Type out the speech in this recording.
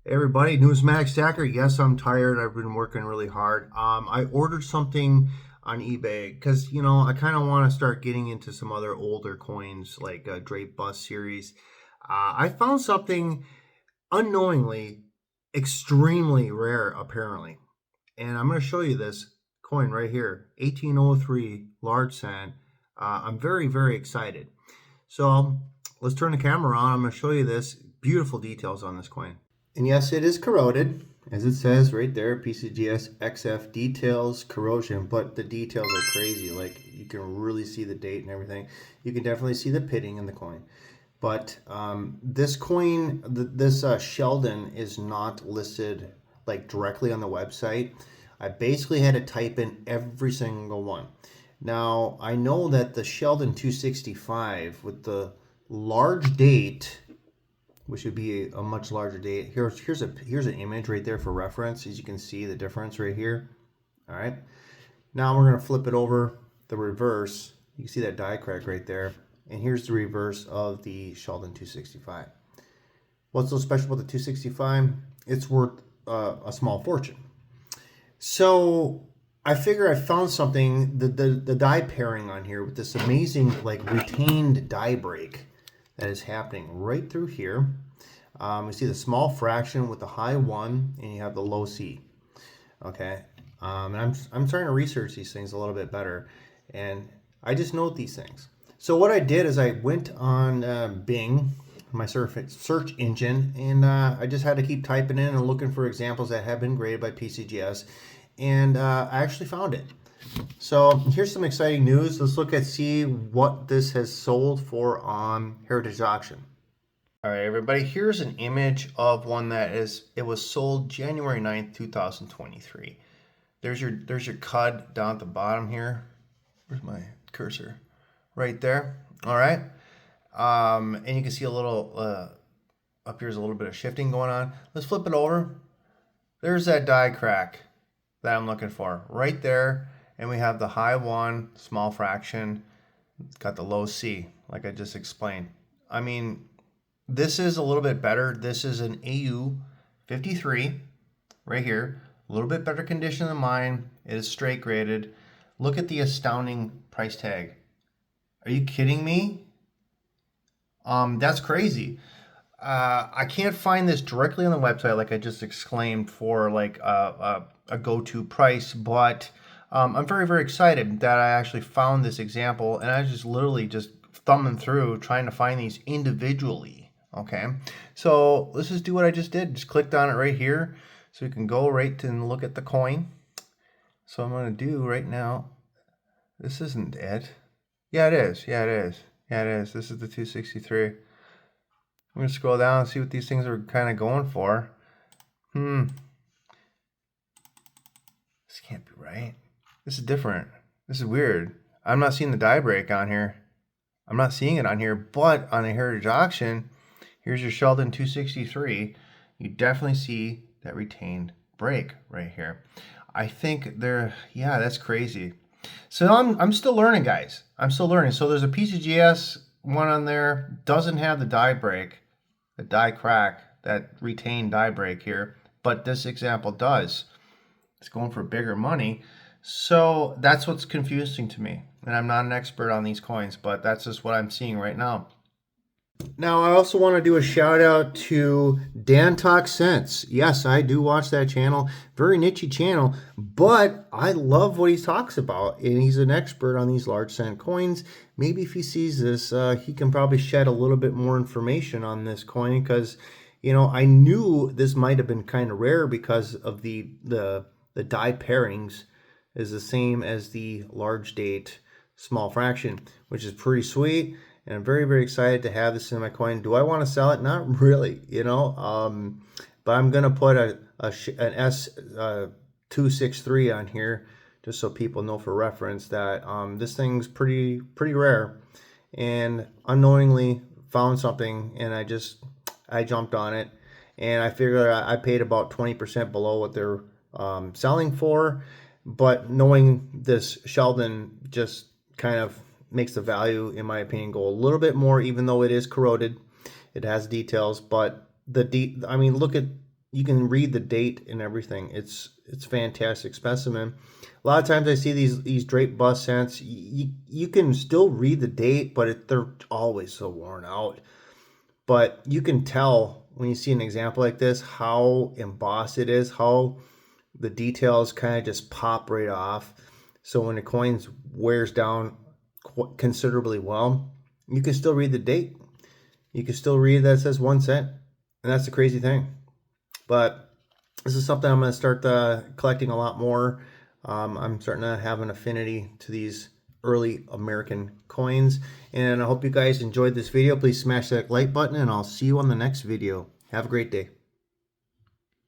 Hey everybody, numismatic stacker. Yes, I'm tired. I've been working really hard. I ordered something on eBay because I kind of want to start getting into some other older coins like draped bust series. I found something unknowingly extremely rare apparently, and I'm going to show you this coin right here, 1803 large cent. I'm very excited. So let's turn the camera on. I'm going to show you this beautiful details on this coin. And yes, it is corroded, as it says right there, PCGS XF details corrosion, but the details are crazy. Like, you can really see the date and everything. You can definitely see the pitting in the coin. But this coin, this Sheldon is not listed like directly on the website. I basically had to type in every single one. Now, I know that the Sheldon 265 with the large date, which would be a much larger date. Here's an image right there for reference. As you can see the difference right here. All right. Now we're going to flip it over the reverse. You can see that die crack right there. And here's the reverse of the Sheldon 265. What's so special about the 265? It's worth a small fortune. So I figure I found something, the die pairing on here with this amazing like retained die break that is happening right through here. You see the small fraction with the high 1, and you have the low C. Okay, and I'm starting to research these things a little bit better, and I just note these things. So what I did is I went on Bing, my search engine, and I just had to keep typing in and looking for examples that have been graded by PCGS, and I actually found it. So here's some exciting news. Let's see what this has sold for on Heritage Auction. All right, everybody, here's an image of one it was sold January 9th, 2023. There's your CUD down at the bottom here. Where's my cursor? Right there. All right. And you can see a little, up here's a little bit of shifting going on. Let's flip it over. There's that die crack that I'm looking for right there. And we have the high 1, small fraction. It's got the low C, like I just explained. I mean, this is a little bit better. This is an AU 53 right here. A little bit better condition than mine. It is straight graded. Look at the astounding price tag. Are you kidding me? That's crazy. I can't find this directly on the website, like I just exclaimed, for like a go-to price, but I'm very excited that I actually found this example, and I was just literally just thumbing through trying to find these individually. Okay, so let's just do what I just did. Just clicked on it right here, so we can go right to and look at the coin. So I'm going to do right now. This isn't it. Yeah, it is. Yeah, it is. Yeah, it is. This is the 263. I'm going to scroll down and see what these things are kind of going for. This can't be right. This is different. This is weird. I'm not seeing the die break on here. I'm not seeing it on here, but on a Heritage Auction, here's your Sheldon 263. You definitely see that retained break right here. I think yeah, that's crazy. So I'm still learning, guys. I'm still learning. So there's a PCGS one on there, doesn't have the die break, the die crack, that retained die break here, but this example does. It's going for bigger money. So that's what's confusing to me. And I'm not an expert on these coins, but that's just what I'm seeing right now. Now, I also want to do a shout out to Dan Talk Sense. Yes, I do watch that channel. Very niche channel, but I love what he talks about. And he's an expert on these large cent coins. Maybe if he sees this, he can probably shed a little bit more information on this coin, because, I knew this might have been kind of rare because of the die pairings is the same as the large date small fraction, which is pretty sweet. And I'm very excited to have this in my coin. Do I want to sell it? Not really, but I'm going to put an S263 on here just so people know for reference that this thing's pretty rare, and unknowingly found something, and I jumped on it, and I figured I paid about 20% below what they're selling for, but knowing this Sheldon just kind of makes the value, in my opinion, go a little bit more, even though it is corroded. It has details, but I mean, look at, you can read the date and everything. It's fantastic specimen. A lot of times I see these draped bust cents. You can still read the date, but they're always so worn out. But you can tell when you see an example like this how embossed it is, how the details kind of just pop right off. So when the coin wears down considerably well, you can still read the date. You can still read that it says 1 cent. And that's the crazy thing. But this is something I'm going to start collecting a lot more. I'm starting to have an affinity to these early American coins. And I hope you guys enjoyed this video. Please smash that like button, and I'll see you on the next video. Have a great day.